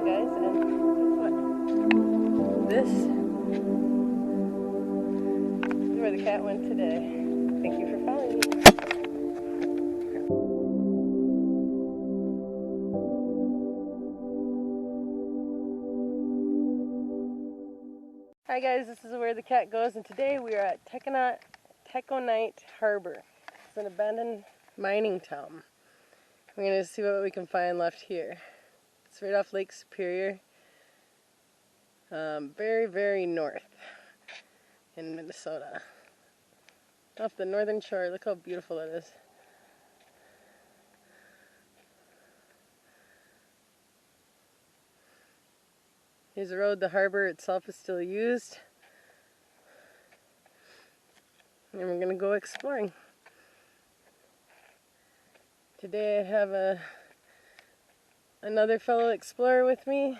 guys, and guess what? This is where the cat went today. Thank you for following me. Hi guys, this is where the cat goes, and today we are at Taconite Harbor. It's an abandoned mining town. We're going to see what we can find left here. It's right off Lake Superior, very, very north in Minnesota. Off the northern shore. Look how beautiful that is. Here's the road. The harbor itself is still used. And we're going to go exploring. Today I have another fellow explorer with me.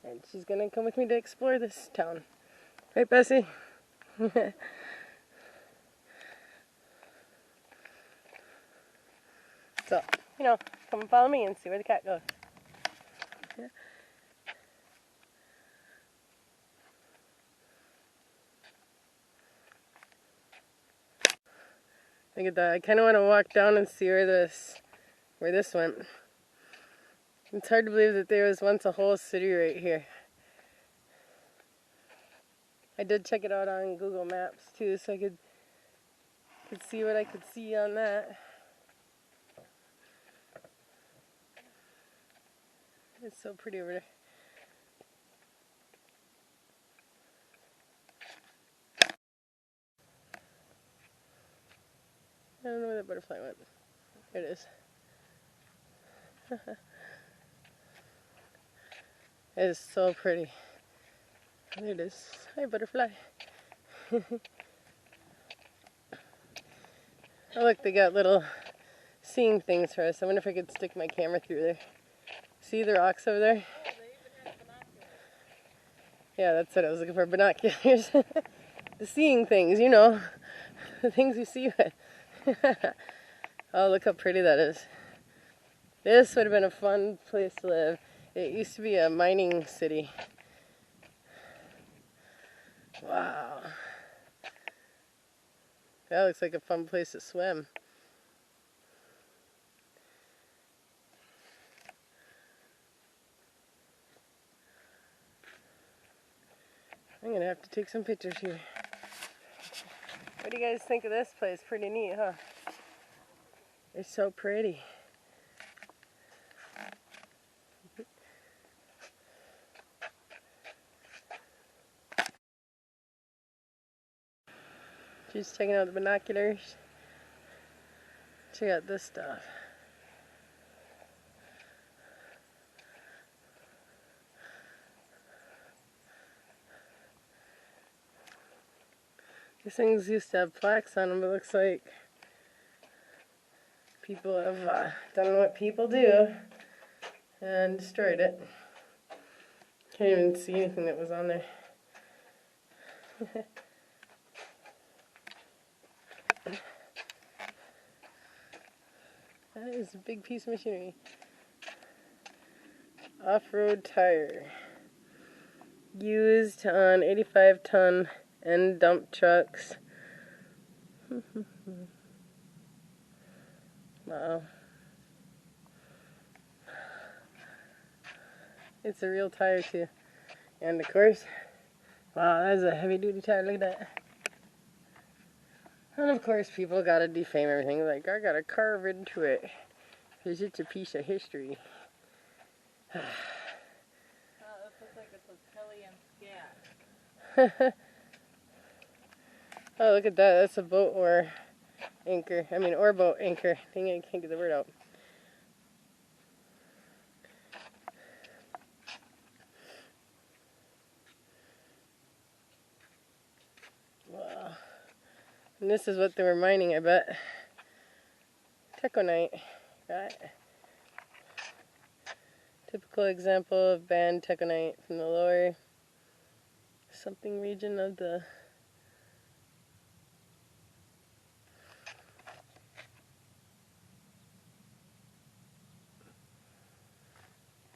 And she's going to come with me to explore this town. Right, Bessie? So, you know, come and follow me and see where the cat goes. Yeah. Look at that. I kind of want to walk down and see where this went. It's hard to believe that there was once a whole city right here. I did check it out on Google Maps too, so I could see what I could see on that. It's so pretty over there. I don't know where the butterfly went. There it is. It is so pretty. There it is. Hi, butterfly. Oh, look, they got little seeing things for us. I wonder if I could stick my camera through there. See the rocks over there? Oh, they even have binoculars. Yeah, that's what I was looking for, binoculars. The seeing things, you know. The things you see with. Oh, look how pretty that is. This would have been a fun place to live. It used to be a mining city. Wow. That looks like a fun place to swim. I'm going to have to take some pictures here. What do you guys think of this place? Pretty neat, huh? It's so pretty. Just checking out the binoculars. Check out this stuff. These things used to have plaques on them, but it looks like people have done what people do and destroyed it. Can't even see anything that was on there. That is a big piece of machinery. Off-road tire. Used on 85-ton and dump trucks. Wow. It's a real tire too. And of course, wow, that's a heavy duty tire, look at that. And of course people gotta defame everything, like I gotta carve into it. Because it's a piece of history. This looks like it's a Kelly and Scat. Oh, look at that, that's a boat or anchor. I mean, or boat anchor. Dang it, I can't get the word out. Wow. And this is what they were mining, I bet. Taconite. Right. Typical example of banned taconite from the lower something region of the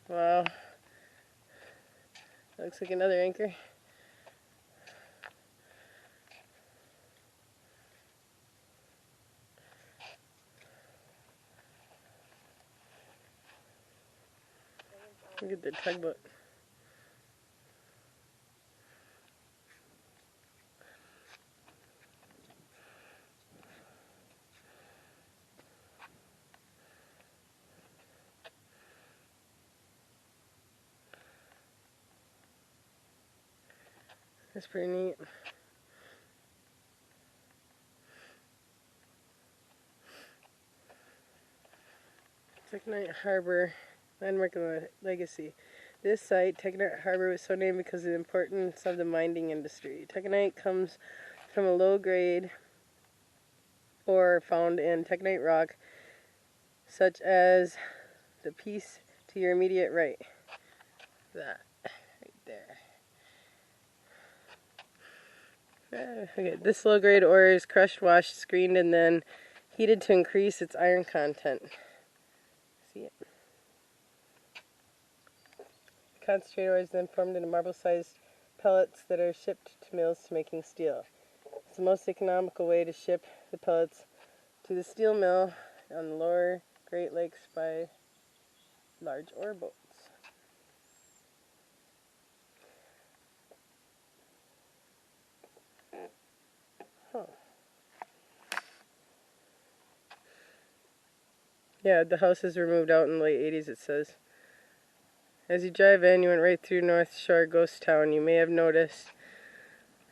Wow. Looks like another anchor. Look at the tugboat. That's pretty neat. Taconite Harbor, landmark of legacy. This site, Taconite Harbor, was so named because of the importance of the mining industry. Taconite comes from a low-grade ore found in taconite rock, such as the piece to your immediate right. That right there. Okay, this low-grade ore is crushed, washed, screened, and then heated to increase its iron content. See it? Concentrated ore is then formed into marble-sized pellets that are shipped to mills to making steel. It's the most economical way to ship the pellets to the steel mill on the lower Great Lakes by large ore boats. Huh. Yeah, the houses were moved out in the late 80s, it says. As you drive in, you went right through North Shore Ghost Town. You may have noticed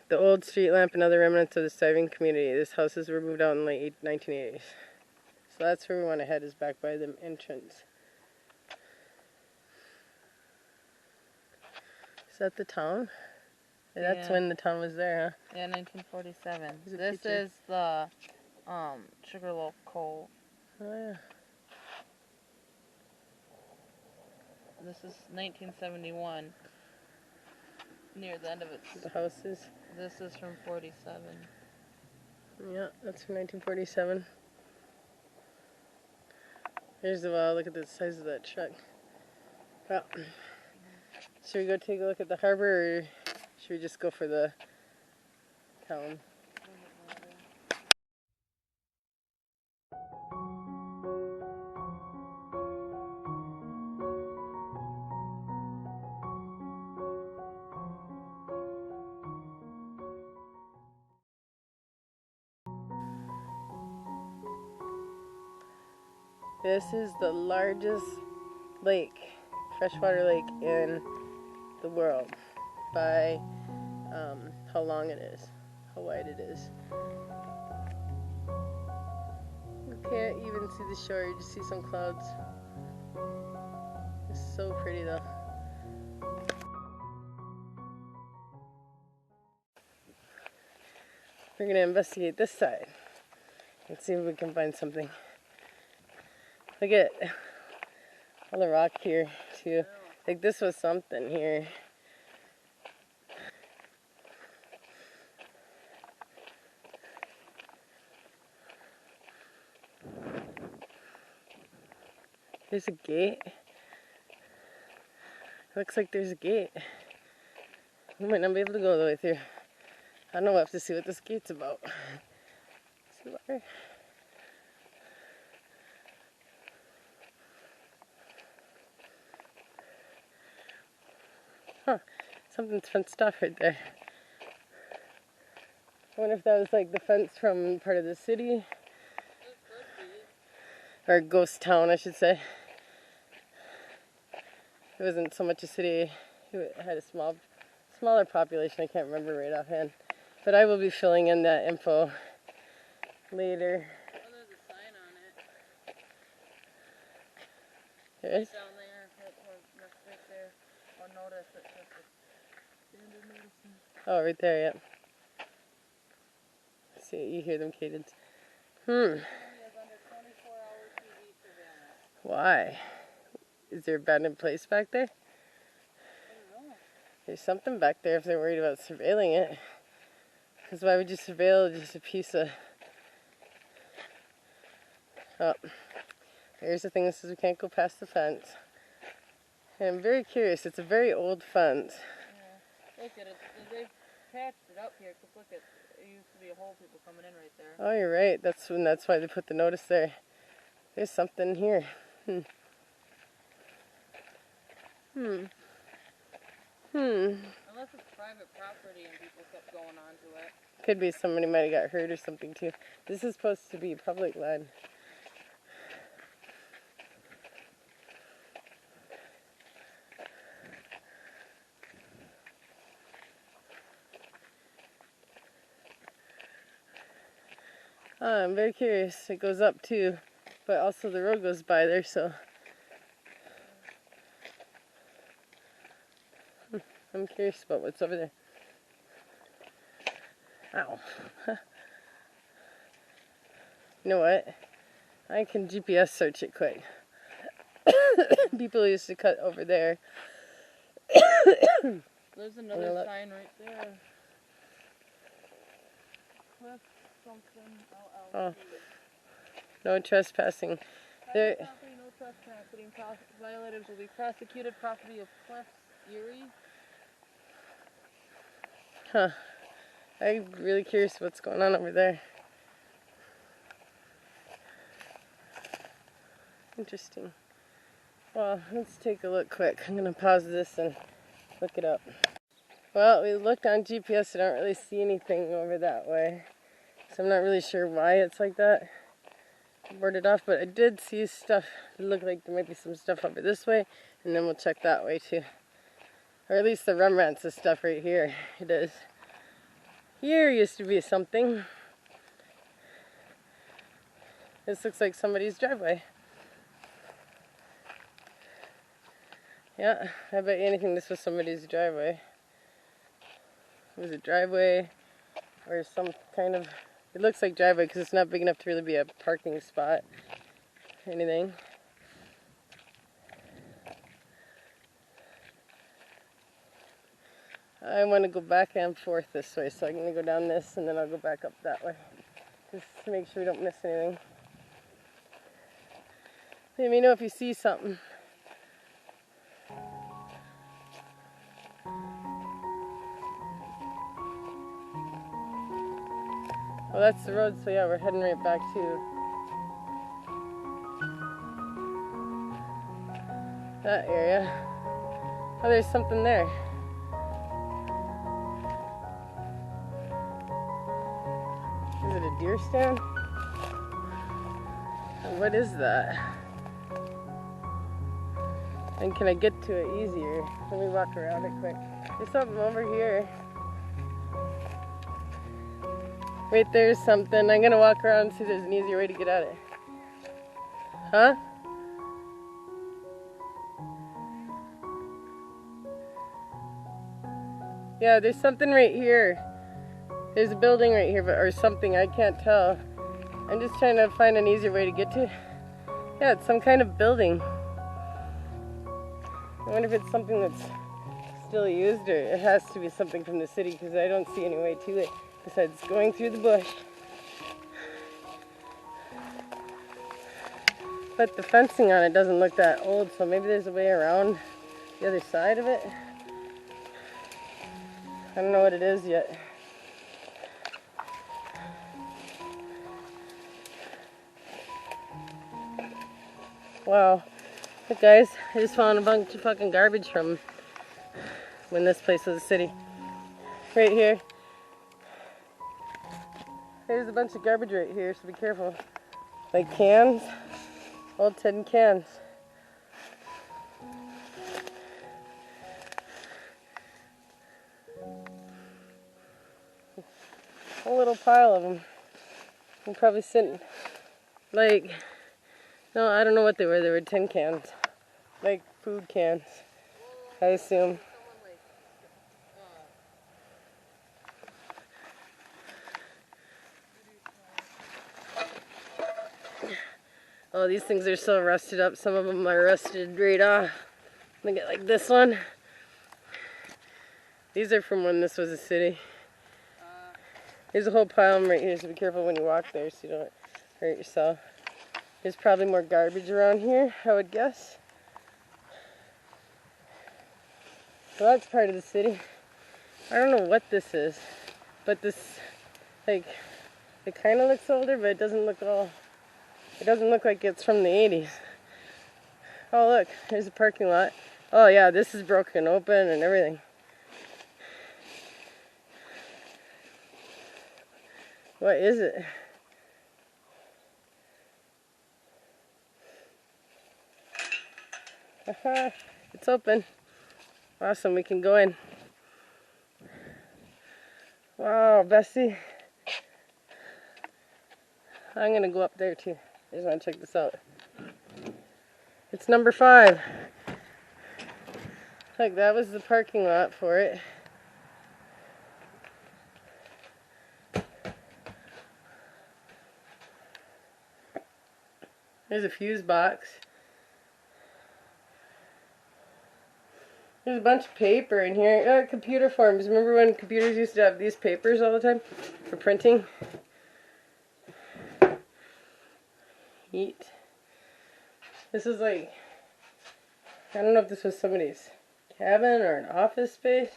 the old street lamp and other remnants of the thriving community. These houses were moved out in the late 1980s. So that's where we want to head, is back by the entrance. Is that the town? Yeah. That's when the town was there, huh? Yeah, 1947. This is the Sugarloaf Cove. Oh, yeah. This is 1971. Near the end of it. The houses. This is from 47. Yeah, that's from 1947. Here's the well. Look at the size of that truck. Well, should we go take a look at the harbor, or should we just go for the town? This is the largest lake, freshwater lake in the world by how long it is, how wide it is. You can't even see the shore, you just see some clouds. It's so pretty though. We're gonna investigate this side and see if we can find something. Look at all the rock here too. Like this was something here. There's a gate. Looks like there's a gate. We might not be able to go all the way through. I don't know, we'll have to see what this gate's about. See water? Huh, something's fenced off right there. I wonder if that was like the fence from part of the city. Or ghost town, I should say. It wasn't so much a city. It had a smaller population. I can't remember right offhand. But I will be filling in that info later. Oh, there's a sign on it. There is? Down there, right there. Or notice it says standard notices. Oh, right there, yep. See, you hear them cadence. Why? Is there a abandoned place back there? I don't know. There's something back there if they're worried about surveilling it. Because why would you surveil just a piece of... Oh, there's the thing that says we can't go past the fence. And I'm very curious. It's a very old fence. Yeah. Look at it. They've patched it up here. Cause look at it used to be a hole people coming in right there. Oh, you're right. That's why they put the notice there. There's something here. Unless it's private property and people kept going onto it. Could be somebody might have got hurt or something too. This is supposed to be public land. I'm very curious. It goes up too, but also the road goes by there, so I'm curious about what's over there. Ow. You know what? I can GPS search it quick. People used to cut over there. There's another sign right there. Cliff something LLC. Oh. No trespassing. There. Property, no trespassing. Violators will be prosecuted. Property of Cliffs, Erie. Huh. I'm really curious what's going on over there. Interesting. Well, let's take a look quick. I'm going to pause this and look it up. Well, we looked on GPS. I don't really see anything over that way. So I'm not really sure why it's like that. Boarded off, but I did see stuff. It looked like there might be some stuff over this way, and then we'll check that way too. Or at least the Rembrandts is stuff right here. It is. Here used to be something. This looks like somebody's driveway. Yeah, I bet you anything this was somebody's driveway. It was a driveway or some kind of... It looks like driveway because it's not big enough to really be a parking spot or anything. I want to go back and forth this way, so I'm going to go down this and then I'll go back up that way. Just to make sure we don't miss anything. Let me know if you see something. Well, that's the road, so yeah, we're heading right back to that area. Oh, there's something there. Is it a deer stand? What is that? And can I get to it easier? Let me walk around it quick. There's something over here. Right there's something. I'm gonna walk around and see if there's an easier way to get at it. Huh? Yeah, there's something right here. There's a building right here, or something, I can't tell. I'm just trying to find an easier way to get to it. Yeah, it's some kind of building. I wonder if it's something that's still used, or it has to be something from the city, because I don't see any way to it besides going through the bush. But the fencing on it doesn't look that old, so maybe there's a way around the other side of it. I don't know what it is yet. Wow. Look guys, I just found a bunch of fucking garbage from when this place was a city. Right here. There's a bunch of garbage right here, so be careful. Like cans, old tin cans. A little pile of them. I'm probably sitting, like, no, I don't know what they were. They were tin cans, like food cans, I assume. Oh, these things are so rusted up. Some of them are rusted right off. Look at like this one. These are from when this was a city. There's a whole pile of them right here, so be careful when you walk there so you don't hurt yourself. There's probably more garbage around here, I would guess. Well, that's part of the city. I don't know what this is, but this, like, it kind of looks older, but it doesn't look like it's from the 80s. Oh, look, there's a parking lot. Oh, yeah, this is broken open and everything. What is it? It's open. Awesome, we can go in. Wow, Bessie. I'm gonna go up there too. I just want to check this out. It's number 5. Look, that was the parking lot for it. There's a fuse box. There's a bunch of paper in here. Computer forms. Remember when computers used to have these papers all the time for printing? Neat. This is like, I don't know if this was somebody's cabin or an office space.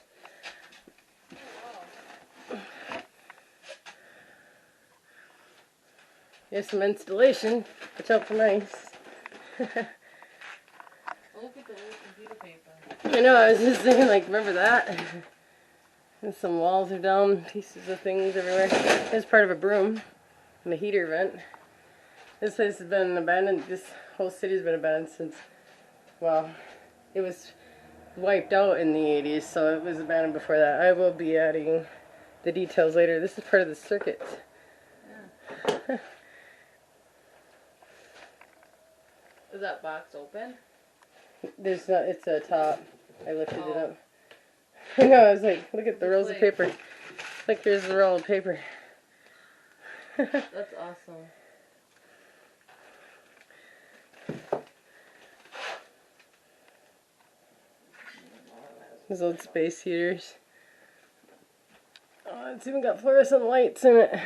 Here's some installation. Watch out for mice. Look at the old computer paper. I know, I was just thinking, like, remember that? And some walls are down, pieces of things everywhere. There's part of a broom and a heater vent. This place has been abandoned, this whole city's been abandoned since, well, it was wiped out in the 80s, so it was abandoned before that. I will be adding the details later. This is part of the circuit. Yeah. Is that box open? There's not, it's a top. I lifted it up. I know, I was like, look at the rolls of paper. Look, here's the roll of paper. That's awesome. These old space heaters. Oh, it's even got fluorescent lights in it.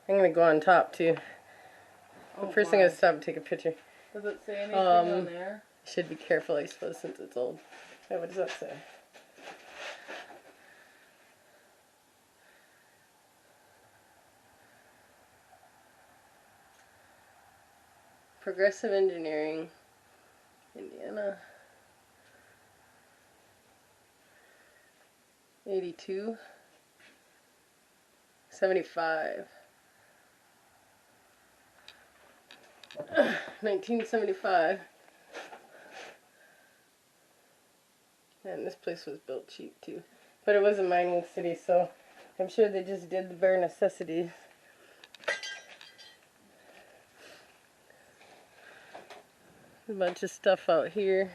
I'm gonna go on top too. Oh, First thing I stop and take a picture. Does it say anything on there? Should be careful, I suppose, since it's old. Yeah, what does that say? Progressive Engineering, Indiana. 82. 75. 1975. And this place was built cheap too. But it was a mining city, so I'm sure they just did the bare necessities. A bunch of stuff out here.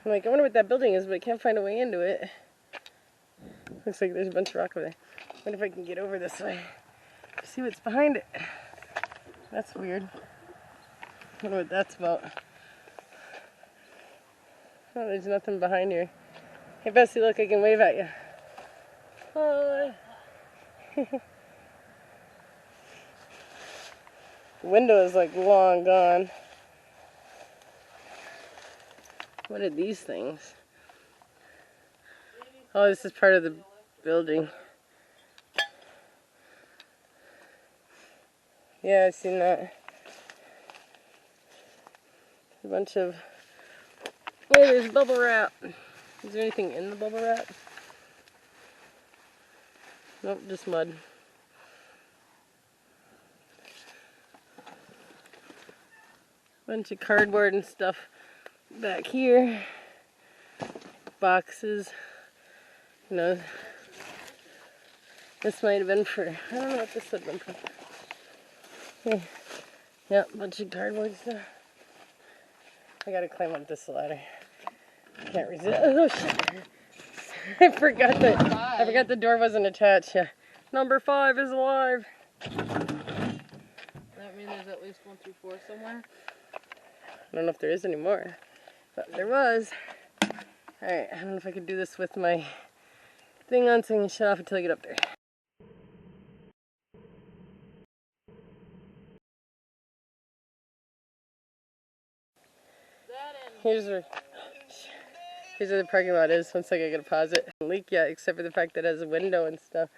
I'm like, I wonder what that building is, but I can't find a way into it. Looks like there's a bunch of rock over there. I wonder if I can get over this way. See what's behind it. That's weird. I wonder what that's about. Oh, there's nothing behind here. Hey, Bessie, look, I can wave at you. Hi. The window is like long gone. What are these things? Oh, this is part of the building. Yeah, I've seen that. A bunch of... Hey, there's bubble wrap. Is there anything in the bubble wrap? Nope, just mud. Bunch of cardboard and stuff back here. Boxes. You know, this might have been for, I don't know what this would have been for. Hey. Yep, bunch of cardboard stuff. I gotta climb up this ladder. I can't resist. Oh shit! I forgot the door wasn't attached. Yeah. Number 5 is alive. Does that mean there's at least 1 through 4 somewhere? I don't know if there is anymore, but there was. Alright, I don't know if I could do this with my thing on so I can shut off until I get up there. That end Here's where the parking lot is. One second, I gotta pause it. Leak yet, except for the fact that it has a window and stuff.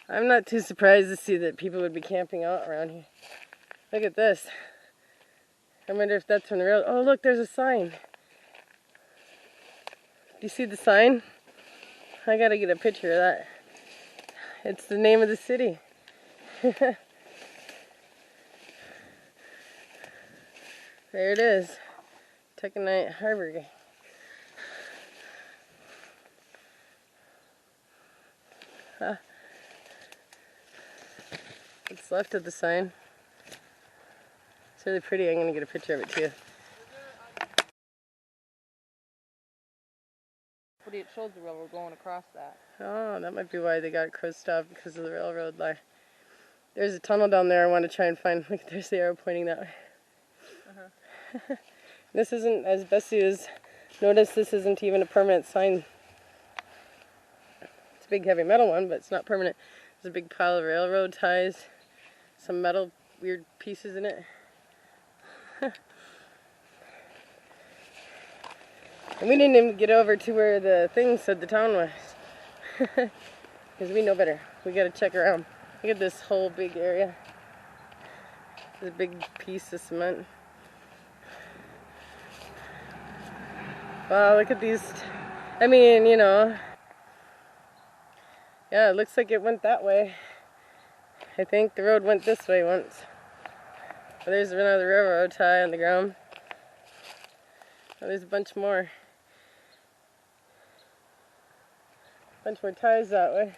I'm not too surprised to see that people would be camping out around here. Look at this. I wonder if that's from the rail. Oh, look, there's a sign. Do you see the sign? I gotta get a picture of that. It's the name of the city. There it is. Taconite Harbor. What's left of the sign. It's really pretty. I'm gonna get a picture of it too. But it shows the railroad going across that. Oh, that might be why they got it closed off, because of the railroad line. There's a tunnel down there I want to try and find. Look, there's the arrow pointing that way. This isn't, as Bessie has noticed, this isn't even a permanent sign. It's a big heavy metal one, but it's not permanent. There's a big pile of railroad ties, some metal weird pieces in it. And we didn't even get over to where the thing said the town was. Because we know better. We gotta check around. Look at this whole big area. There's a big piece of cement. Wow, look at these. I mean, you know. Yeah, it looks like it went that way. I think the road went this way once. But there's another railroad tie on the ground. Oh, there's a bunch more. Bunch more ties that way.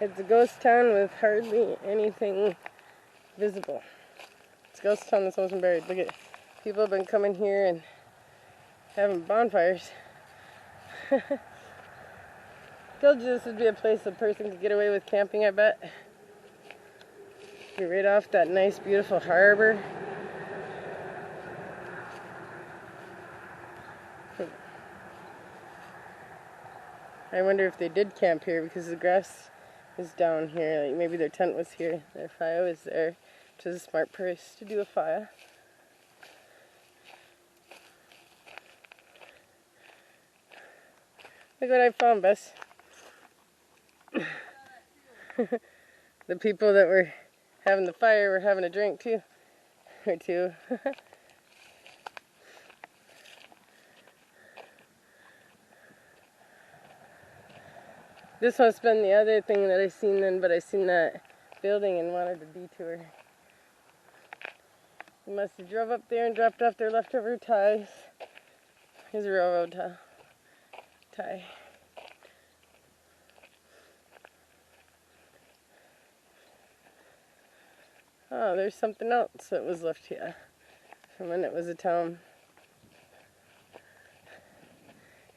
It's a ghost town with hardly anything visible. It's a ghost town that's almost been buried. Look at, people have been coming here and having bonfires. Told you this would be a place a person could get away with camping, I bet. Be right off that nice, beautiful harbor. I wonder if they did camp here because the grass is down here. Like maybe their tent was here, their fire was there, which is a smart place to do a fire. Look what I found, Bess. The people that were having the fire were having a drink too, or two. This must have been the other thing that I seen then, but I seen that building and wanted a detour. They must have drove up there and dropped off their leftover ties. Here's a railroad tie. Oh, there's something else that was left here from when it was a town.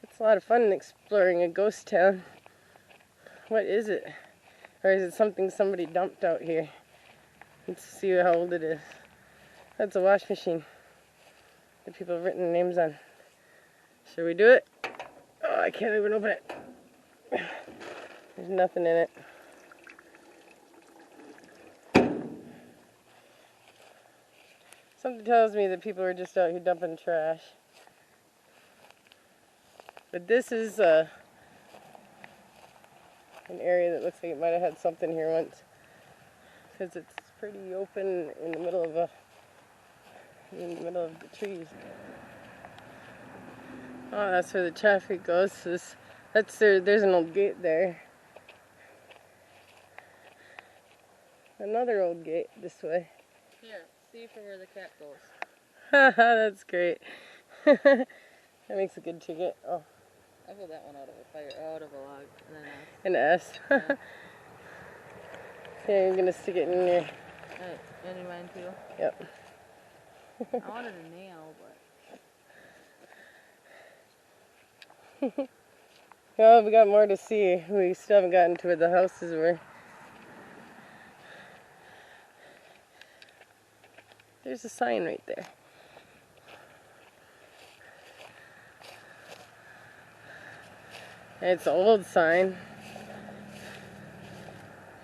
It's a lot of fun exploring a ghost town. What is it? Or is it something somebody dumped out here? Let's see how old it is. That's a wash machine that people have written their names on. Should we do it? Oh, I can't even open it. There's nothing in it. Something tells me that people are just out here dumping trash. But this is an area that looks like it might have had something here once, because it's pretty open in the middle of the trees. Oh, that's where the traffic goes. There's an old gate there. Another old gate this way. Here, see for where the cat goes. Haha, that's great. That makes a good ticket. Oh. I pulled that one out of a log, and then An S. Yeah, you're gonna stick it in your. and in mine too. Yep. I wanted a nail, but. Well, we got more to see. We still haven't gotten to where the houses were. There's a sign right there. It's an old sign.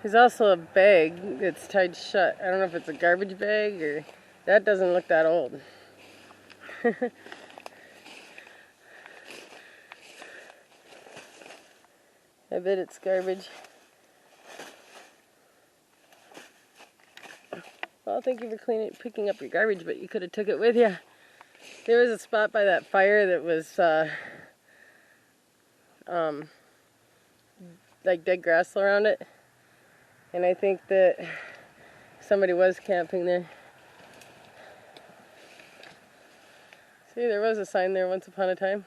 There's also a bag that's tied shut. I don't know if it's a garbage bag or... That doesn't look that old. I bet it's garbage. Well, thank you for picking up your garbage, but you could have took it with you. There was a spot by that fire that was like dead grass around it, and I think that somebody was camping there. See, there was a sign there once upon a time.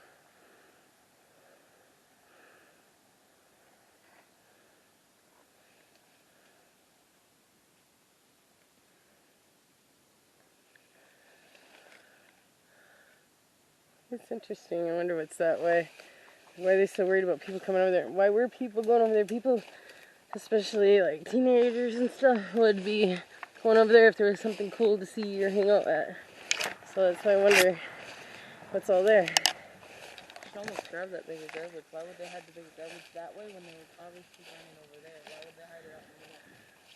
It's interesting. I wonder what's that way. Why are they so worried about people coming over there? Why were people going over there? People, especially like teenagers and stuff, would be going over there if there was something cool to see or hang out at. So that's why I wonder what's all there. You should almost grab that bigger garbage. Why would they hide the bigger garbage that way when they were obviously going over there? Why would they hide it out in the middle?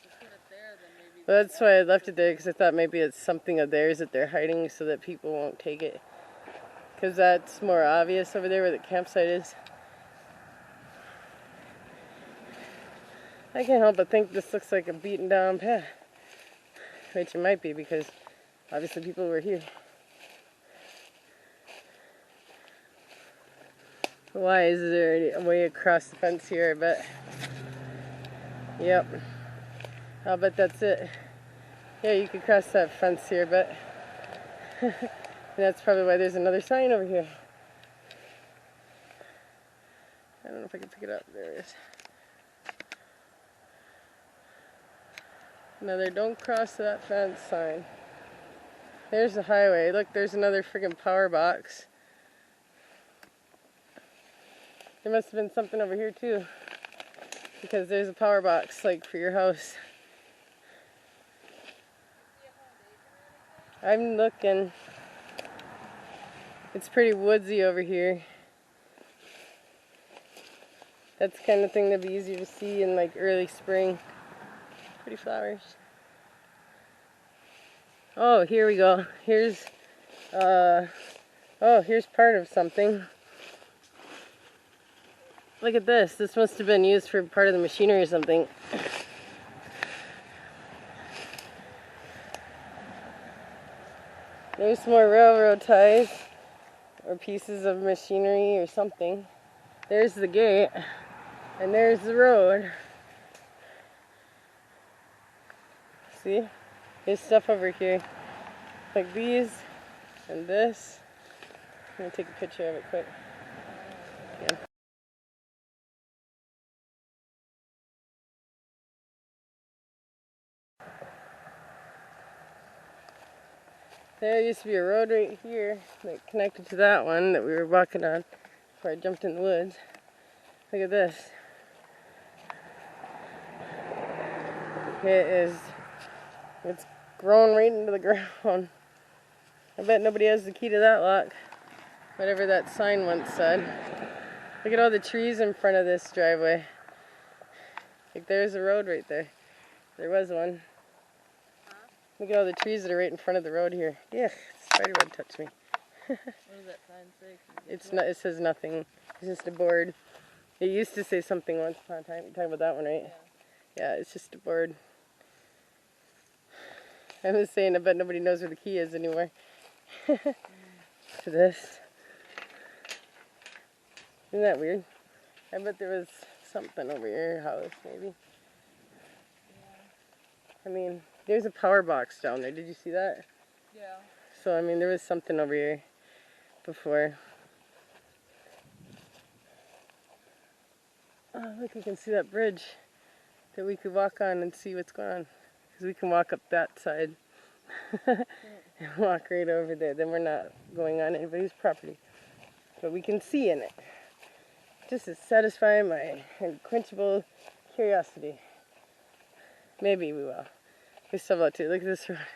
Just put it there, then maybe... Well, that's why I left it there, because I thought maybe it's something of theirs that they're hiding so that people won't take it. Because that's more obvious over there where the campsite is. I can't help but think this looks like a beaten down path. Which it might be, because obviously people were here. Why is there a way across the fence here? I bet. Yep. I'll bet that's it. Yeah, you could cross that fence here, but and that's probably why there's another sign over here. I don't know if I can pick it up. There it is. Another "Don't cross that fence" sign. There's the highway. Look, there's another friggin' power box. There must have been something over here too, because there's a power box like for your house. I'm looking. It's pretty woodsy over here. That's the kind of thing that'd be easier to see in like early spring. Pretty flowers. Oh, here we go. Here's here's part of something. Look at this. This must have been used for part of the machinery or something. There's some more railroad ties or pieces of machinery or something. There's the gate, and there's the road. See? There's stuff over here, like these and this. I'm gonna take a picture of it quick. Yeah. There used to be a road right here that connected to that one that we were walking on before I jumped in the woods. Look at this. It's grown right into the ground. I bet nobody has the key to that lock. Whatever that sign once said. Look at all the trees in front of this driveway. Like there's a road right there. There was one. Look at all the trees that are right in front of the road here. Yeah, spider web touched me. What does that sign say? It's not. It says nothing. It's just a board. It used to say something once upon a time. You're talking about that one, right? Yeah, it's just a board. I was saying, I bet nobody knows where the key is anymore. For this. Isn't that weird? I bet there was something over your house, maybe. Yeah. I mean, there's a power box down there. Did you see that? Yeah. So, I mean, there was something over here before. Oh, look, you can see that bridge that we could walk on and see what's going on. Because we can walk up that side and walk right over there. Then we're not going on anybody's property. But we can see in it. Just to satisfy my unquenchable curiosity. Maybe we will. We still about to. Look at this road.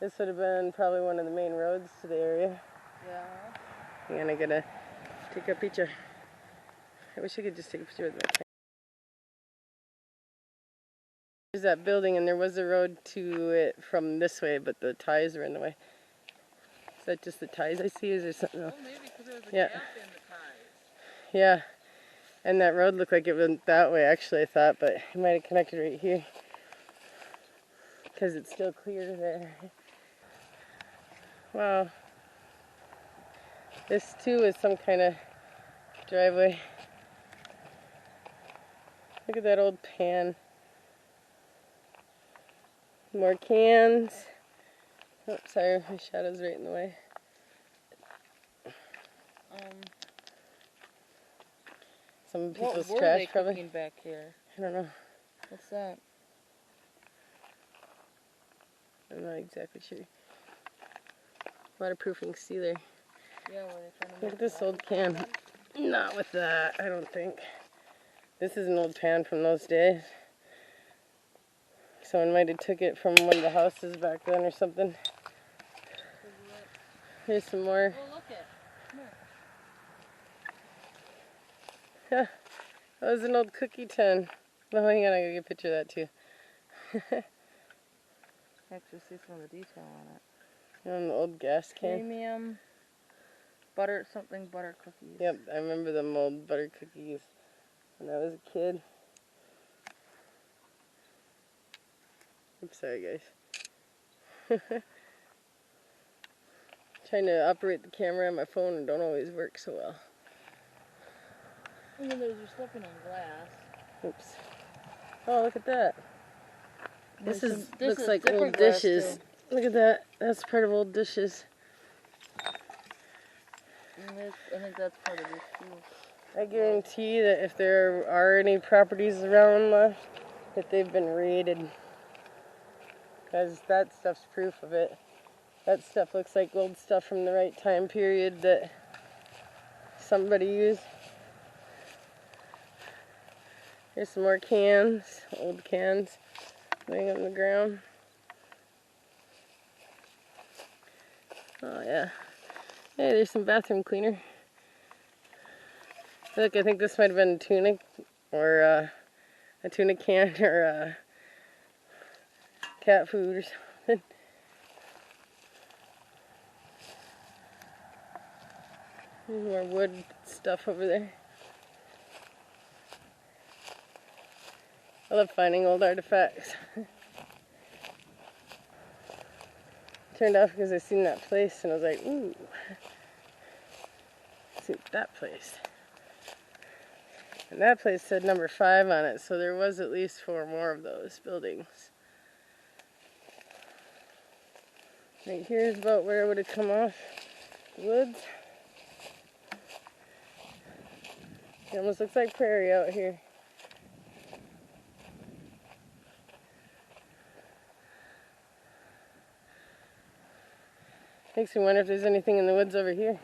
This would have been probably one of the main roads to the area. Yeah. And I gotta take a picture. I wish I could just take a picture with my camera. There's that building, and there was a road to it from this way, but the ties were in the way. Is that just the ties I see? Is there something else? Oh, maybe because there was a Yeah. gap in the ties. Yeah. And that road looked like it went that way, actually, I thought, but it might have connected right here. Because it's still clear there. Wow. This, too, is some kind of driveway. Look at that old pan. More cans. Oh, sorry, my shadow's right in the way. Some people's What were trash, they probably. cooking back here? I don't know. What's that? I'm not exactly sure. Waterproofing sealer. Yeah, were they trying to Look make at this water old can. Not with that, I don't think. This is an old pan from those days. Someone might have took it from one of the houses back then or something. Here's some more. Oh, look it. Come here. Yeah, that was an old cookie tin. Oh, hang on, I gotta get a picture of that too. Actually, see some of the detail on it. An old gas can. Premium butter cookies. Yep, I remember them old butter cookies when I was a kid. I'm sorry, guys. Trying to operate the camera on my phone and don't always work so well. And then there's you're stepping on glass. Oops. Oh, look at that. This looks like different old glass, dishes. too. Look at that. That's part of old dishes. And I think that's part of this too. I guarantee that if there are any properties around left, that they've been raided. Because that stuff's proof of it. That stuff looks like old stuff from the right time period that somebody used. Here's some more cans, old cans, laying on the ground. Oh yeah. Hey, there's some bathroom cleaner. Look, I think this might have been a tuna, or a tuna can, or cat food or something. There's more wood stuff over there. I love finding old artifacts. Turned off because I seen that place and I was like, ooh. Let's see that place. And that place said number 5 on it, so there was at least 4 more of those buildings. Right here is about where it would have come off the woods. It almost looks like prairie out here. Makes me wonder if there's anything in the woods over here.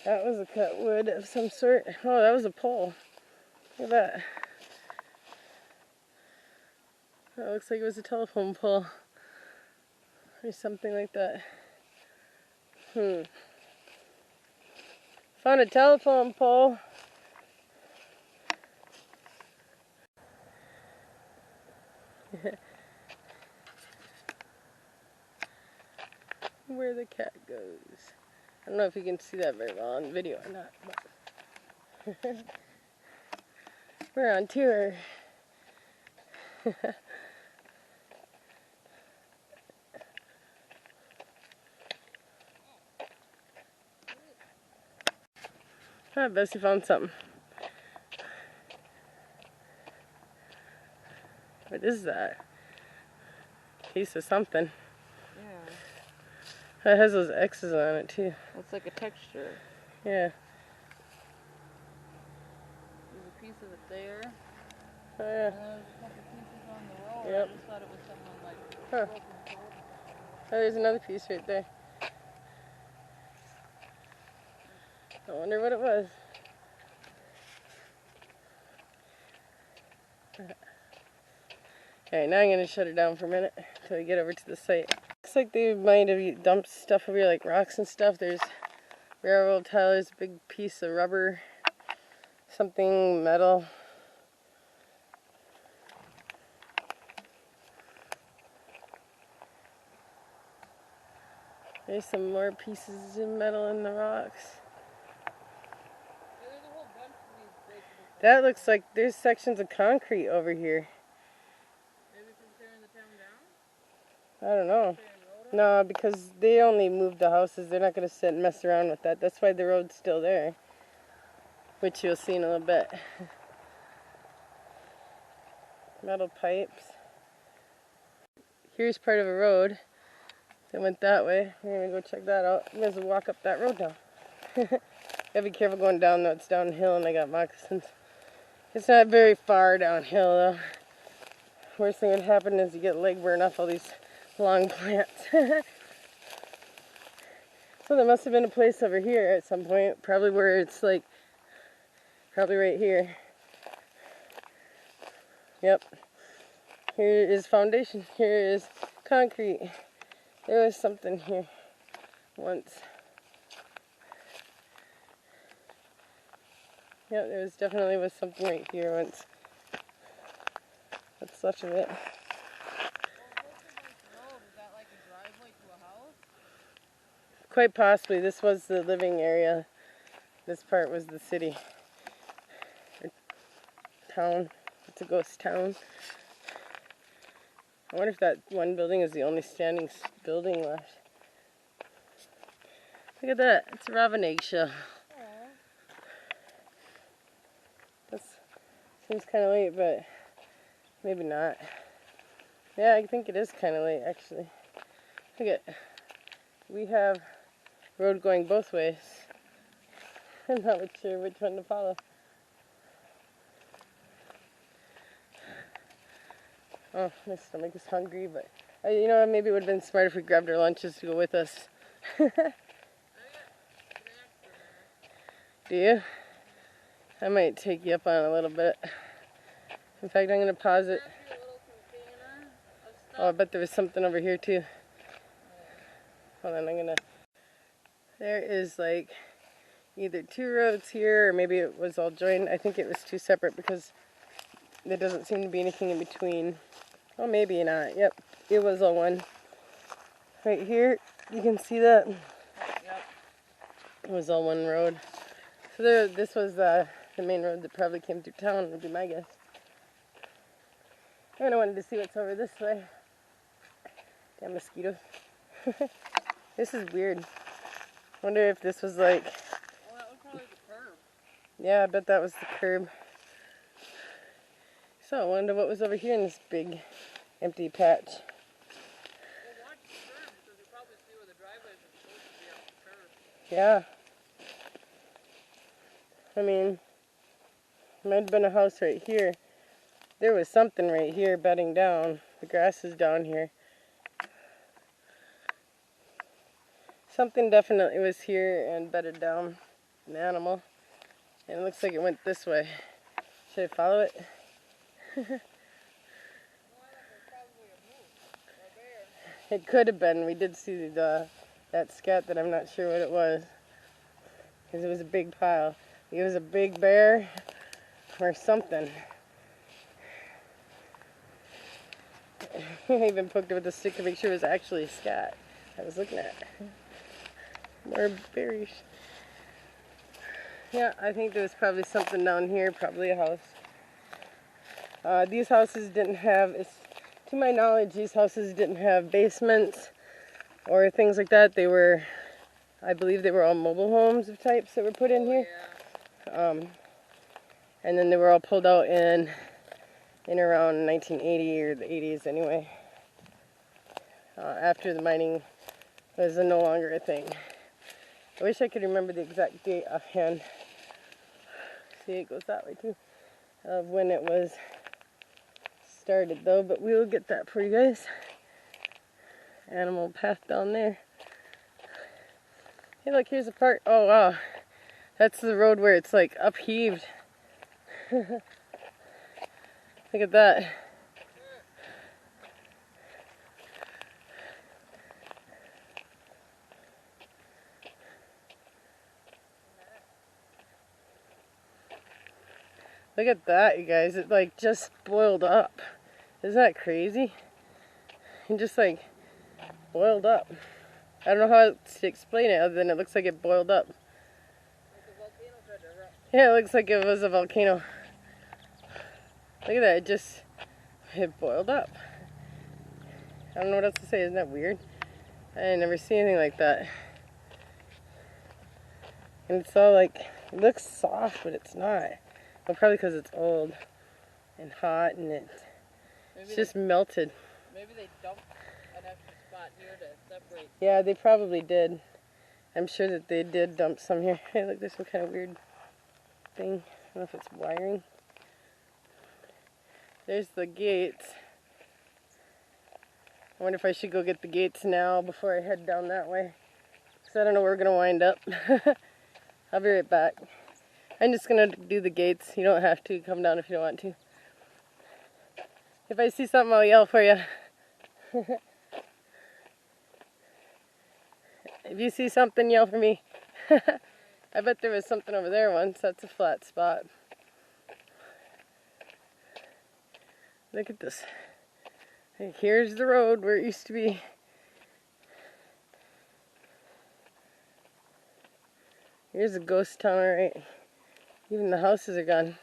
That was a cut wood of some sort. Oh, that was a pole. Look at that. That looks like it was a telephone pole. Or something like that. Found a telephone pole. Where the cat goes. I don't know if you can see that very well on video or not. But we're on tour. Ah, Bessie found something. What is that? Piece of something. Yeah. It has those X's on it too. It's like a texture. Yeah. There's a piece of it there. Oh yeah. And there's a couple pieces on the road. Yep. I just thought it was someone like Huh. broken sword. Oh, there's another piece right there. I wonder what it was. Okay, now I'm going to shut it down for a minute until we get over to the site. looks like they might have dumped stuff over here, like rocks and stuff. There's railroad ties, a big piece of rubber, something metal. There's some more pieces of metal in the rocks. Yeah, there's a whole bunch of these places. That looks like there's sections of concrete over here. Maybe from tearing the town down? I don't know. No, because they only moved the houses. They're not going to sit and mess around with that. That's why the road's still there, which you'll see in a little bit. Metal pipes. Here's part of a road that went that way. We're going to go check that out. We might as well walk up that road now. Gotta be careful going down though. It's downhill and I got moccasins. It's not very far downhill though. Worst thing that would happen is you get leg burn off all these long plants. So there must have been a place over here at some point, probably where it's like, probably right here. Yep. Here is foundation. Here is concrete. There was something here once. Yep, there was definitely was something right here once. What's left of it. Quite possibly. This was the living area. This part was the city. Or town. It's a ghost town. I wonder if that one building is the only standing building left. Look at that. It's a robin eggshell. That seems kind of late, but maybe not. Yeah, I think it is kind of late, actually. Look at, we have road going both ways. I'm not sure which one to follow. Oh, my stomach is hungry, but you know, maybe it would have been smart if we grabbed our lunches to go with us. Do you? I might take you up on it a little bit. In fact, I'm going to pause it. Oh, I bet there was something over here too. Hold on, I'm going to... There is like either two roads here, or maybe it was all joined. I think it was two separate because there doesn't seem to be anything in between. Oh, maybe not. Yep, it was all one. Right here, you can see that. Yep. It was all one road. So there, this was the main road that probably came through town, would be my guess. And I wanted to see what's over this way. Damn mosquitoes. This is weird. Wonder if this was like... Well, that was probably the curb. Yeah, I bet that was the curb. So I wonder what was over here in this big empty patch. Well, watch the curb because you probably see where the driveway is supposed to be off the curb. Yeah. I mean, might have been a house right here. There was something right here bedding down. The grass is down here. Something definitely was here and bedded down. An animal. And it looks like it went this way. Should I follow it? It could have been. We did see that scat that I'm not sure what it was. Because it was a big pile. It was a big bear or something. I even poked it with a stick to make sure it was actually a scat I was looking at. More berries. Yeah, I think there was probably something down here, probably a house. These houses didn't have, to my knowledge, these houses didn't have basements or things like that. They were, I believe they were all mobile homes of types that were put in here. Yeah. And then they were all pulled out in around 1980 or the 80s anyway. After the mining was no longer a thing. I wish I could remember the exact date offhand. See, it goes that way too. Of when it was started though, but we will get that for you guys. Animal path down there. Hey, look, here's a part. Oh wow, that's the road where it's like upheaved. Look at that. Look at that, you guys. It like just boiled up. Isn't that crazy? It just like boiled up. I don't know how to explain it other than it looks like it boiled up. Like a volcano tried to erupt. Yeah, it looks like it was a volcano. Look at that, it boiled up. I don't know what else to say, isn't that weird? I never seen anything like that. And it's all like, it looks soft, but it's not. Well, probably because it's old and hot and it's just melted. Maybe they dumped an extra spot here to separate. Yeah, they probably did. I'm sure that they did dump some here. Hey, look, there's some kind of weird thing. I don't know if it's wiring. There's the gates. I wonder if I should go get the gates now before I head down that way. Because I don't know where we're going to wind up. I'll be right back. I'm just going to do the gates. You don't have to come down if you don't want to. If I see something, I'll yell for you. If you see something, yell for me. I bet there was something over there once. That's a flat spot. Look at this. Here's the road where it used to be. Here's a ghost town, alright. Even the houses are gone.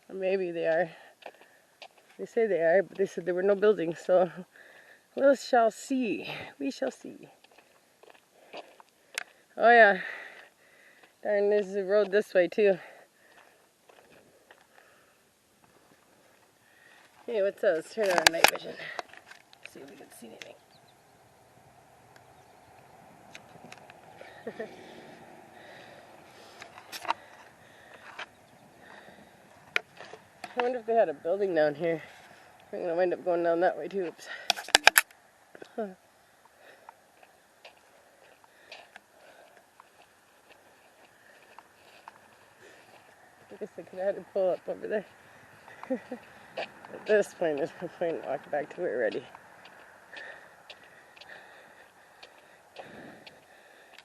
Or maybe they are. They say they are, but they said there were no buildings, so we shall see. We shall see. Oh yeah. Darn, there's a road this way too. Hey, what's up? Let's turn on our night vision. See if we can see anything. I wonder if they had a building down here. I'm gonna wind up going down that way too. Oops. Huh. I guess I could have had to pull up over there. At this point, there's no point in walking back till we're ready.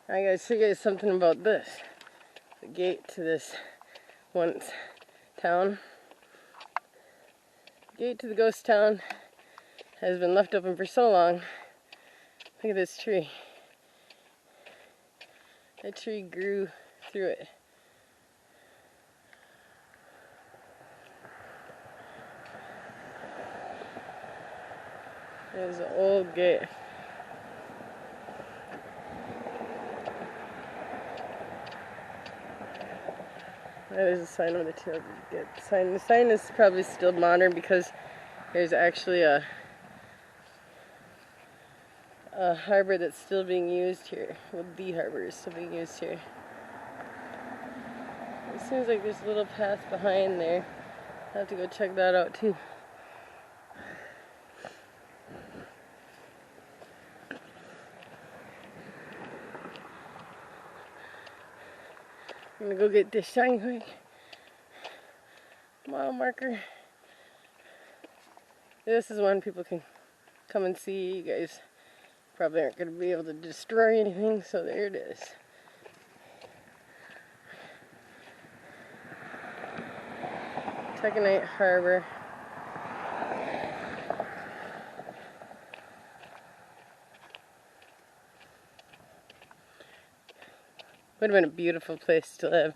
I gotta show you guys something about this. The gate to this once town. The gate to the ghost town has been left open for so long. Look at this tree. That tree grew through it. There's an old gate. There's a sign on the tail. The sign is probably still modern because there's actually a harbor that's still being used here. Well, the harbor is still being used here. It seems like there's a little path behind there. I'll have to go check that out too. I'm gonna go get this shine quick. Mile marker. This is one people can come and see. You guys probably aren't gonna be able to destroy anything, so there it is. Taconite Harbor. Would have been a beautiful place to live.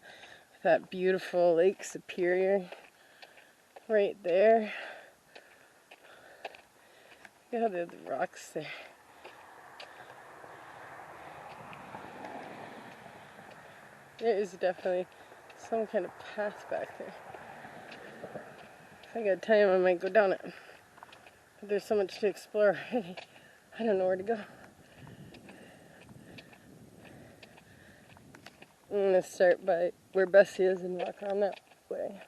That beautiful Lake Superior right there. Look at how the rocks there. There is definitely some kind of path back there. If I got time, I might go down it. But there's so much to explore already. I don't know where to go. I'm going to start by where Bessie is and walk around that way.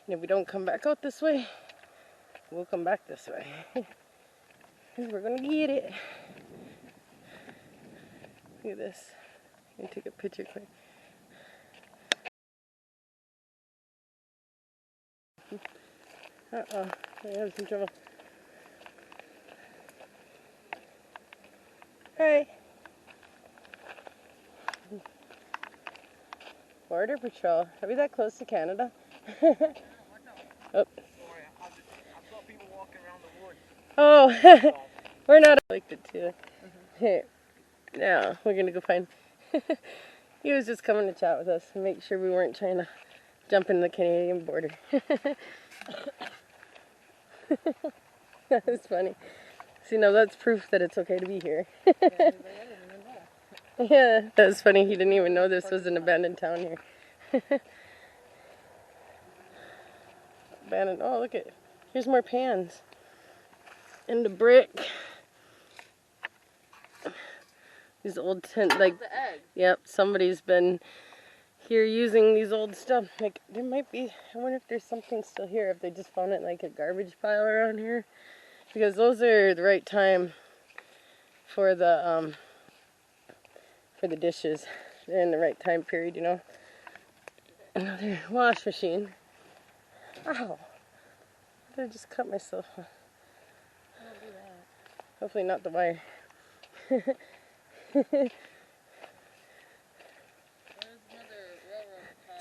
And if we don't come back out this way, we'll come back this way. Because we're going to get it. Look at this. I'm going to take a picture quick. Uh-oh, I have some trouble. Hey. Border Patrol. Are we that close to Canada? Oh. Oh, we're not. I liked it too. Here, now we're gonna go find. He was just coming to chat with us and make sure we weren't trying to jump in the Canadian border. That was funny. See, now that's proof that it's okay to be here. Yeah, that was funny. He didn't even know this was an abandoned town here. Abandoned. Oh, look at. Here's more pans. And a brick. These old tent, like, yep, somebody's been here using these old stuff. Like, there might be, I wonder if there's something still here, if they just found it like a garbage pile around here. Because those are the right time for the dishes. They're in the right time period, you know. Another wash machine. Ow. I just cut myself. Hopefully not the wire.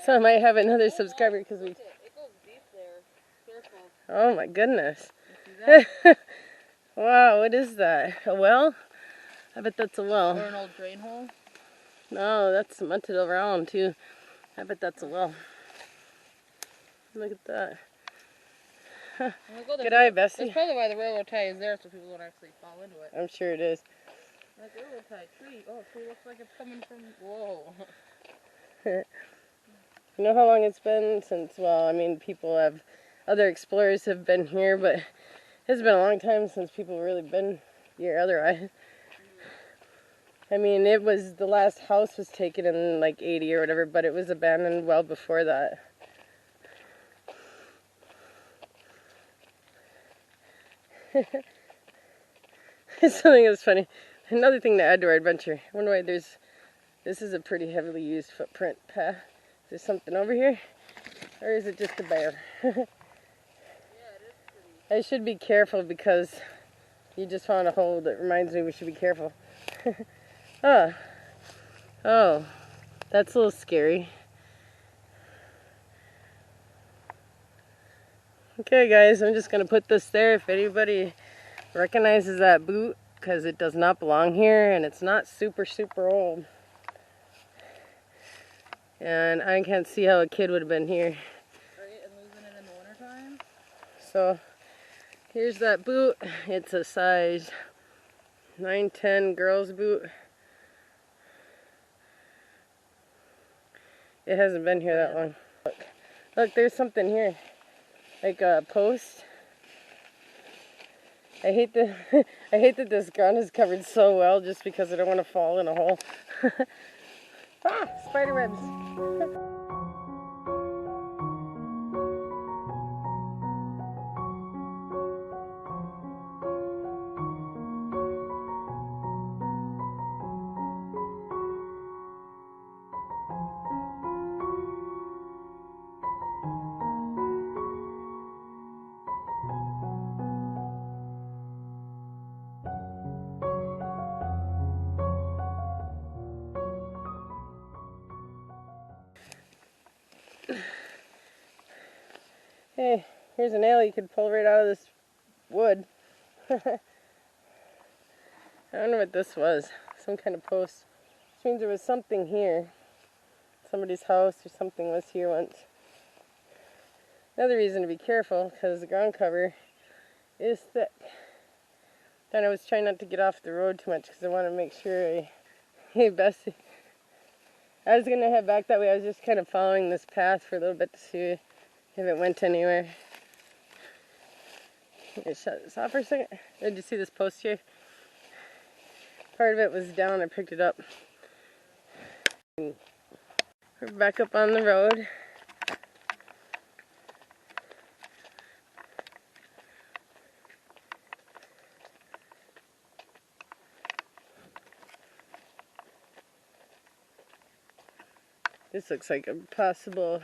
So I might have another subscriber because we. It goes deep there. Careful. Oh my goodness. You see that? Wow, what is that? A well? I bet that's a well. Or an old drain hole? No, that's cemented around too. I bet that's a well. Look at that. Huh. Good eye, Bessie. That's probably why the railroad tie is there, so people don't actually fall into it. I'm sure it is. Like railroad tie, tree. Oh, tree looks like it's coming from. Whoa. You know how long it's been since? Well, I mean, other explorers have been here, but it's been a long time since people really been here otherwise. I mean, the last house was taken in like 80 or whatever, but it was abandoned well before that. Something that's funny. Another thing to add to our adventure. I wonder why this is a pretty heavily used footprint path. Is there something over here? Or is it just a bear? Yeah, it is pretty. I should be careful because you just found a hole that reminds me we should be careful. Oh, that's a little scary. Okay guys, I'm just going to put this there if anybody recognizes that boot, because it does not belong here and it's not super old. And I can't see how a kid would have been here. Right, and losing it in the wintertime? So, here's that boot. It's a size 9-10 girls boot. It hasn't been here that long. Look, there's something here. Like a post. I hate that this ground is covered so well just because I don't want to fall in a hole. Ah, spider webs. Hey, here's a nail you could pull right out of this wood. I don't know what this was. Some kind of post. Which means there was something here. Somebody's house or something was here once. Another reason to be careful, because the ground cover is thick. Then I was trying not to get off the road too much because I want to make sure Hey, Bessie. I was going to head back that way. I was just kind of following this path for a little bit to see if it went anywhere. Shut this off for a second. Did you see this post here? Part of it was down. I picked it up. We're back up on the road. This looks like a possible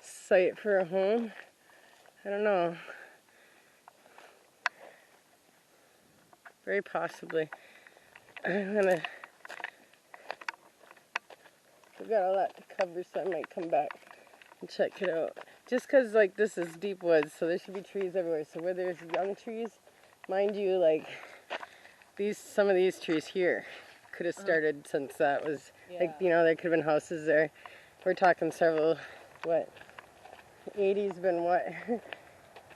site for a home. I don't know. Very possibly. I'm gonna We got a lot to cover, so I might come back and check it out. Just because, like, this is deep woods, so there should be trees everywhere. So where there's young trees, mind you, like, some of these trees here could have started since that was, like, you know, there could have been houses there. We're talking several, what, 80s been what,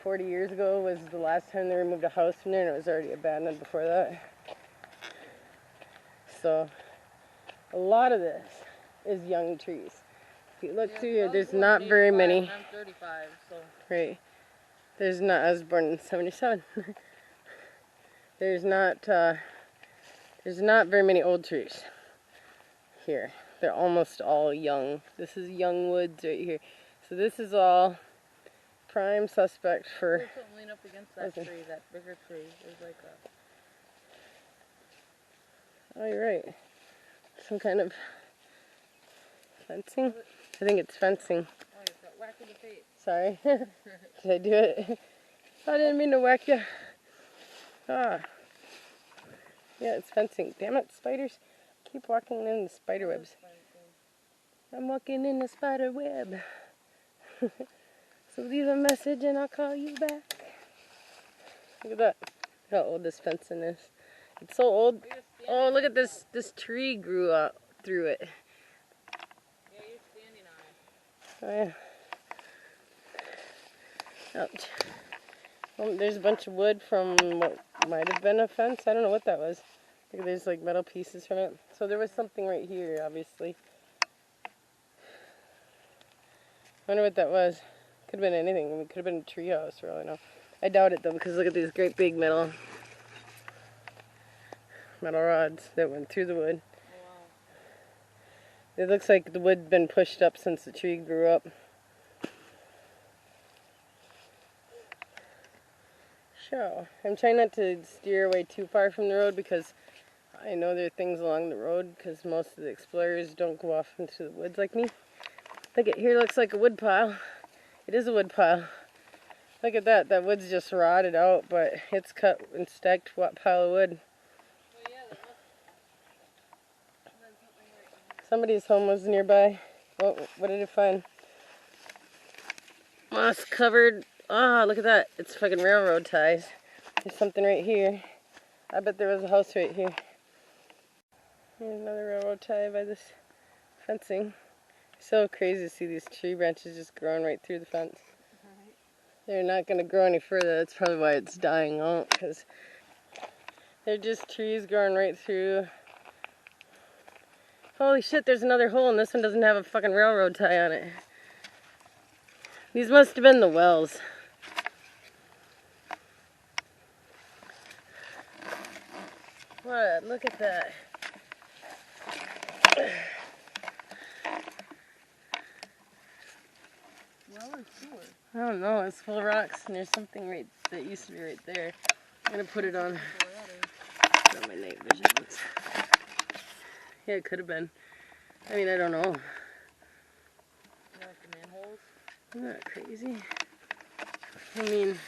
40 years ago was the last time they removed a house from there, and it was already abandoned before that. So a lot of this is young trees. If you look through here, there's not very many. I'm 35, so. Right. There's not, I was born in 77. There's not very many old trees here. They're almost all young. This is young woods right here. So this is all prime suspect for... There's something lean up against that tree, that bigger tree. There's like a... Oh, you're right. Some kind of fencing? I think it's fencing. Oh, you got whacked in the face. Sorry. Did I do it? I didn't mean to whack you. Ah. Yeah, it's fencing. Damn it, spiders. Keep walking in the spider webs. I'm walking in the spider web. So leave a message and I'll call you back. Look at that. How old this fencing is. It's so old. Oh, look at this. This tree grew up through it. Yeah, you're standing on it. Oh, yeah. Ouch. Well, there's a bunch of wood from what might have been a fence. I don't know what that was. There's like metal pieces from it. So there was something right here, obviously. I wonder what that was. Could have been anything. It could have been a tree house for all I know. I doubt it though, because look at these great big metal rods that went through the wood. Oh, wow. It looks like the wood had been pushed up since the tree grew up. So, I'm trying not to steer away too far from the road because I know there are things along the road because most of the explorers don't go off into the woods like me. Look at here, looks like a wood pile. It is a wood pile. Look at that. That wood's just rotted out, but it's cut and stacked pile of wood. Well, yeah, there must have been something right here. Somebody's home was nearby. Oh, what did it find? Moss covered. Ah, look at that. It's fucking railroad ties. There's something right here. I bet there was a house right here. Here's another railroad tie by this fencing. So crazy to see these tree branches just growing right through the fence. They're not going to grow any further. That's probably why it's dying out, because they're just trees growing right through. Holy shit, there's another hole, and this one doesn't have a fucking railroad tie on it. These must have been the wells. What? Look at that. Well, or sewer? I don't know. It's full of rocks, and there's something right that used to be right there. I'm gonna put it on my night visions. Yeah, it could have been. I mean, I don't know. You know, like the manholes? Isn't that crazy? I mean,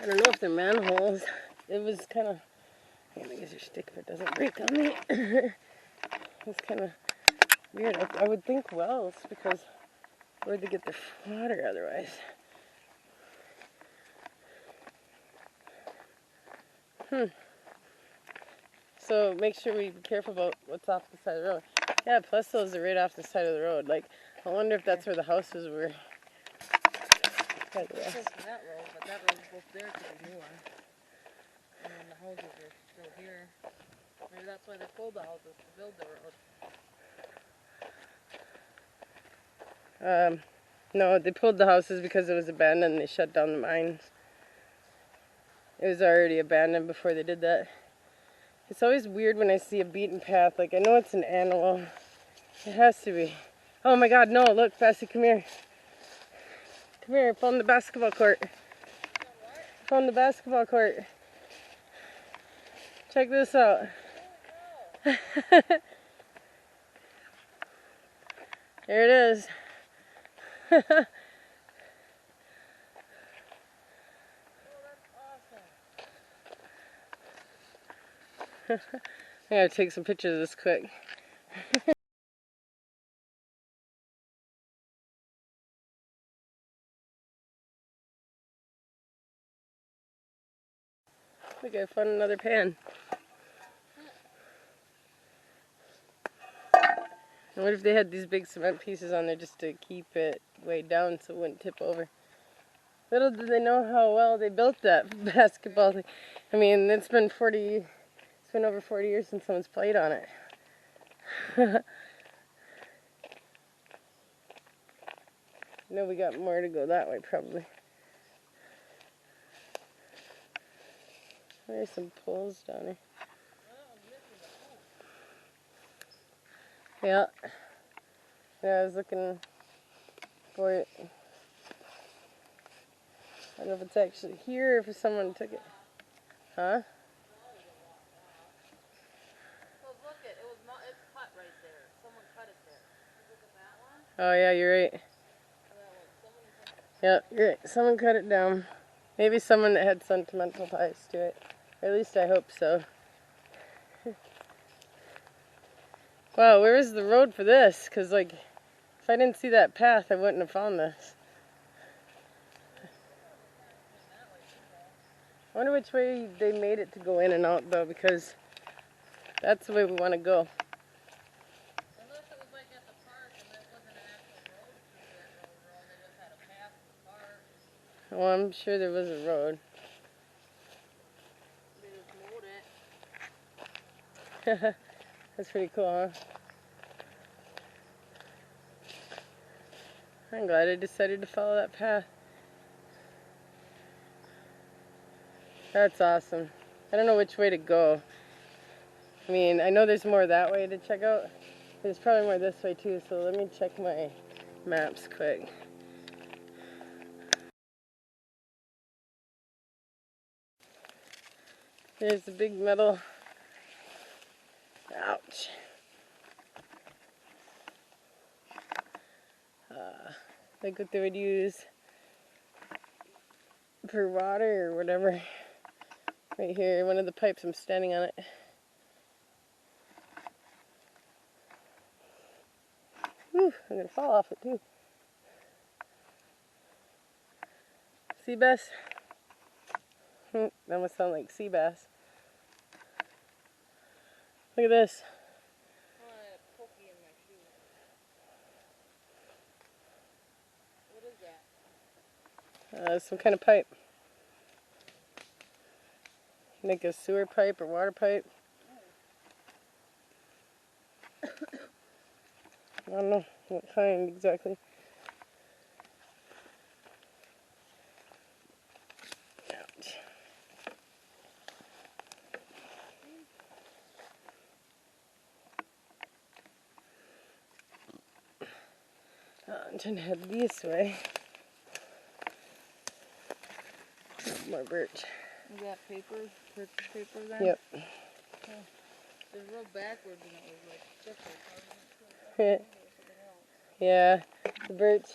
I don't know if they're manholes. It was kind of. I'm gonna use your stick if it doesn't break on me. It's kind of weird. I would think wells, because where'd they get their water otherwise? So make sure we be careful about what's off the side of the road. Yeah, plus those are right off the side of the road. Like, I wonder if that's where the houses were. It's close to that road, but that road goes there to the new one. And then the houses are still here. Maybe that's why they pulled the houses to build the road. No, they pulled the houses because it was abandoned and they shut down the mines. It was already abandoned before they did that. It's always weird when I see a beaten path. Like, I know it's an animal. It has to be. Oh my god, no, look, Bessie, come here. Come here, found the basketball court. Found the basketball court. Check this out. There it is. I gotta take some pictures of this quick. Look, I found another pan. And what if they had these big cement pieces on there just to keep it weighed down so it wouldn't tip over? Little did they know how well they built that basketball thing. I mean, it's been over 40 years since someone's played on it. No, we got more to go that way probably. There's some poles down here. Yeah. Yeah, I was looking for it. I don't know if it's actually here or if someone took it. Huh? It's cut right there. Someone cut it there. Look at that one. Oh yeah, you're right. Yeah, you're right. Someone cut it down. Maybe someone that had sentimental ties to it. Or at least I hope so. Wow, where is the road for this? Because, like, if I didn't see that path, I wouldn't have found this. I wonder which way they made it to go in and out, though, because that's the way we want to go. Unless it was like at the park and there wasn't an actual road through that road, they just had a path to the park. Well, I'm sure there was a road. They just mowed it. That's pretty cool, huh? I'm glad I decided to follow that path. That's awesome. I don't know which way to go. I mean, I know there's more that way to check out. There's probably more this way too, so let me check my maps quick. There's the big metal. Ouch. Like what they would use for water or whatever. Right here, one of the pipes, I'm standing on it. Whew, I'm gonna fall off it too. Sea bass? That must sound like sea bass. Look at this. Oh, I had a pokey in my shoe. What is that? Some kind of pipe. Like a sewer pipe or water pipe. I don't know what kind exactly. Ouch. I'm trying to head this way. More birch. Is that paper? Birch paper then? Yep. Oh. It was real backwards and it was like different. Yeah, the birch,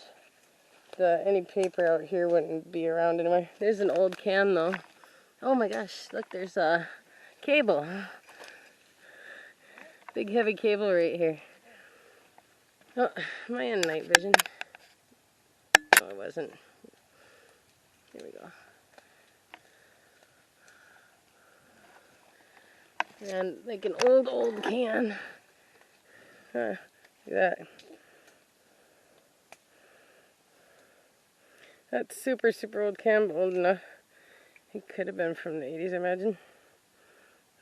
any paper out here wouldn't be around anymore. There's an old can though. Oh my gosh, look, there's a cable. Big heavy cable right here. Oh, am I in night vision? No, I wasn't. Here we go. And like an old can. Huh, look at that. That's super old can, but old enough. It could have been from the 80s, I imagine.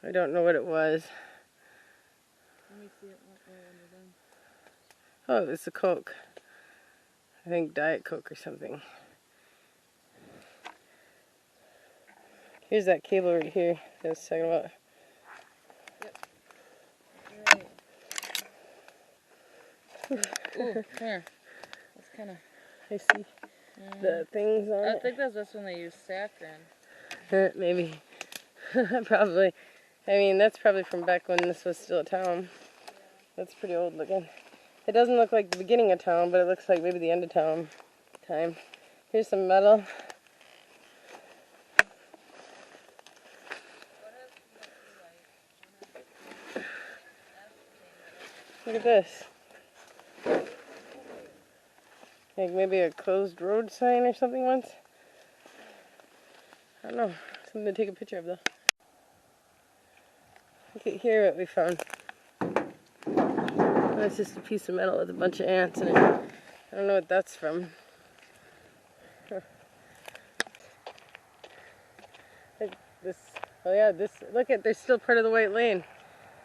I don't know what it was. Let me see it under them. Oh, it's a Coke. I think Diet Coke or something. Here's that cable right here that I was talking about. Ooh, here. That's kind of... I see the things on it. I think that's just when they use saccharin. Maybe. Probably. I mean, that's probably from back when this was still a town. That's pretty old looking. It doesn't look like the beginning of town, but it looks like maybe the end of town time. Here's some metal. Look at this. Like maybe a closed road sign or something once. I don't know. Something to take a picture of though. Look at here what we found. That's just a piece of metal with a bunch of ants in it. I don't know what that's from. Like this, oh yeah, this, look at, there's still part of the white lane.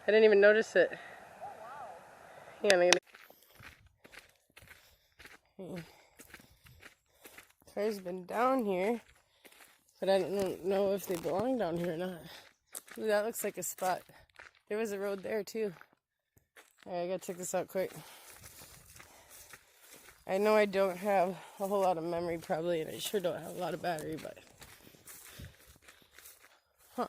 I didn't even notice it. Hang on, I'm gonna... Car's been down here, but I don't know if they belong down here or not. Ooh, that looks like a spot. There was a road there too. Alright, I gotta check this out quick. I know I don't have a whole lot of memory probably, and I sure don't have a lot of battery, but... Huh.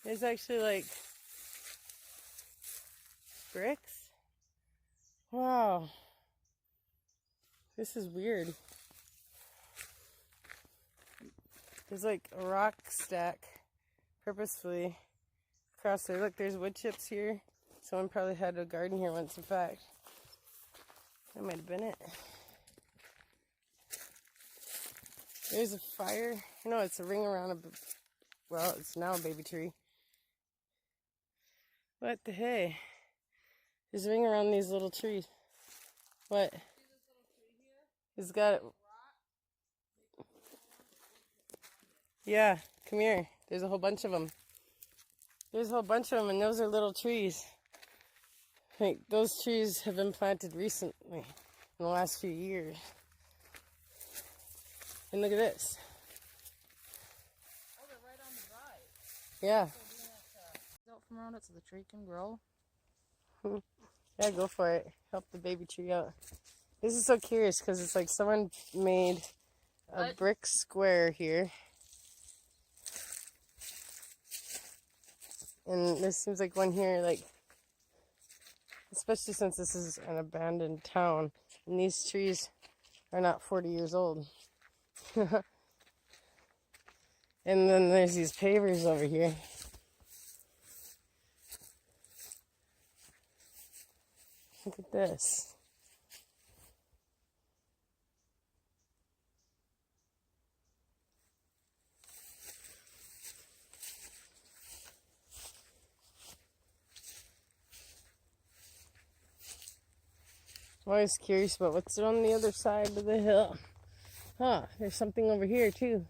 There's actually like... bricks? Wow. This is weird. There's like a rock stack purposefully across there. Look, there's wood chips here. Someone probably had a garden here once, in fact. That might have been it. There's a fire. No, it's a ring around a... well, it's now a baby tree. What the hey? There's a ring around these little trees. What? It's got... yeah, come here. There's a whole bunch of them. There's a whole bunch of them, and those are little trees. Like, those trees have been planted recently, in the last few years. And look at this. Oh, they're right on the ride. Yeah. Out from around it so the tree can grow. Yeah, go for it. Help the baby tree out. This is so curious because it's like someone made a brick square here. And this seems like one here, like, especially since this is an abandoned town. And these trees are not 40 years old. And then there's these pavers over here. Look at this. I'm always curious about what's on the other side of the hill. Huh, there's something over here too.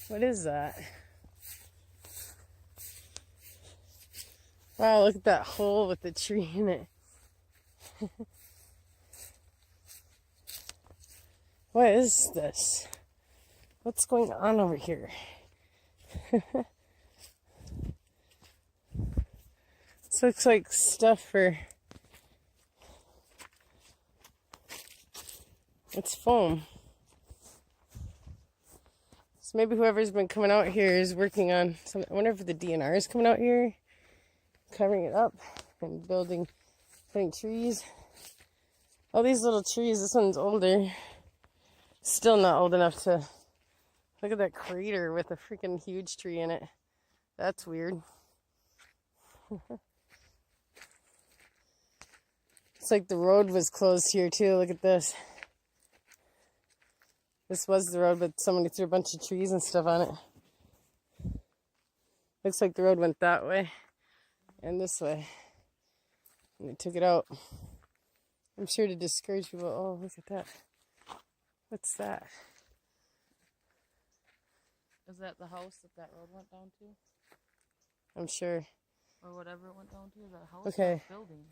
What is that? Wow, look at that hole with the tree in it. What is this? What's going on over here? This looks like stuff for... it's foam. So maybe whoever's been coming out here is working on some... I wonder if the DNR is coming out here, covering it up and building, putting trees. All these little trees, this one's older. Still not old enough to... look at that crater with a freaking huge tree in it. That's weird. It's like the road was closed here too. Look at this. This was the road, but somebody threw a bunch of trees and stuff on it. Looks like the road went that way and this way. And they took it out. I'm sure to discourage people. Oh, look at that. What's that? Is that the house that road went down to? I'm sure. Or whatever it went down to? Is that a house Okay. or a building?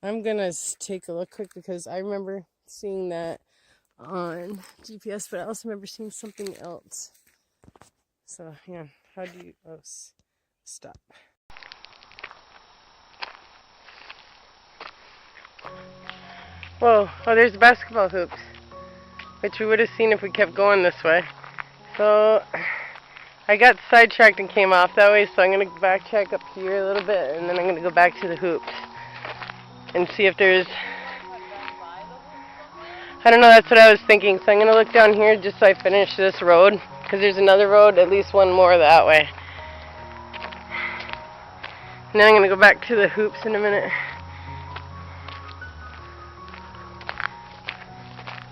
I'm gonna take a look quick because I remember seeing that on GPS, but I also remember seeing something else. So, yeah, how do you... oh, stop. Whoa, oh, there's the basketball hoops, which we would have seen if we kept going this way. So, I got sidetracked and came off that way, so I'm going to backtrack up here a little bit, and then I'm going to go back to the hoops and see if there's... I don't know, that's what I was thinking. So I'm going to look down here just so I finish this road, because there's another road, at least one more that way. And then I'm going to go back to the hoops in a minute.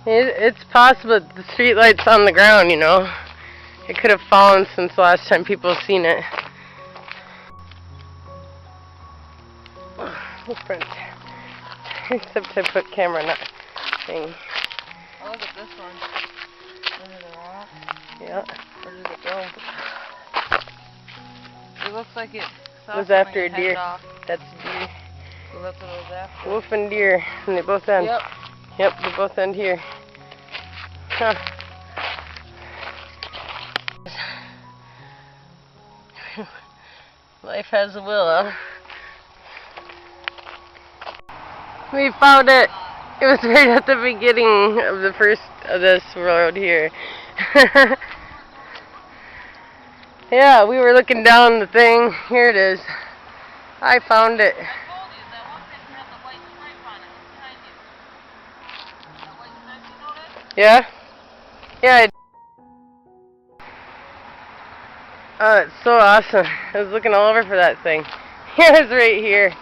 It's possible that the street light's on the ground, you know. It could have fallen since the last time people have seen it. the front. Except I put camera on that thing. Oh, look at this one. Under the rock. Yeah. Where did it go? It looks like it Was after a deer. off. That's deer. So that's what it was after. Wolf and deer. And they both end. Yep. Yep, they both end here. Huh. Life has a will, huh? We found it. It was right at the beginning of the first of this road here. Yeah, we were looking down the thing. Here it is. I found it. I told you, that one picture had the white stripe on it. It's behind you. That white stripe, you noticed? Yeah? Yeah. Oh, it's so awesome. I was looking all over for that thing. It was right here.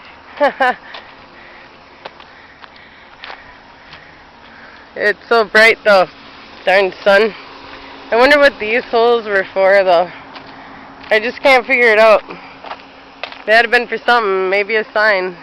It's so bright though. Darn sun. I wonder what these holes were for though. I just can't figure it out. They had been for something, maybe a sign.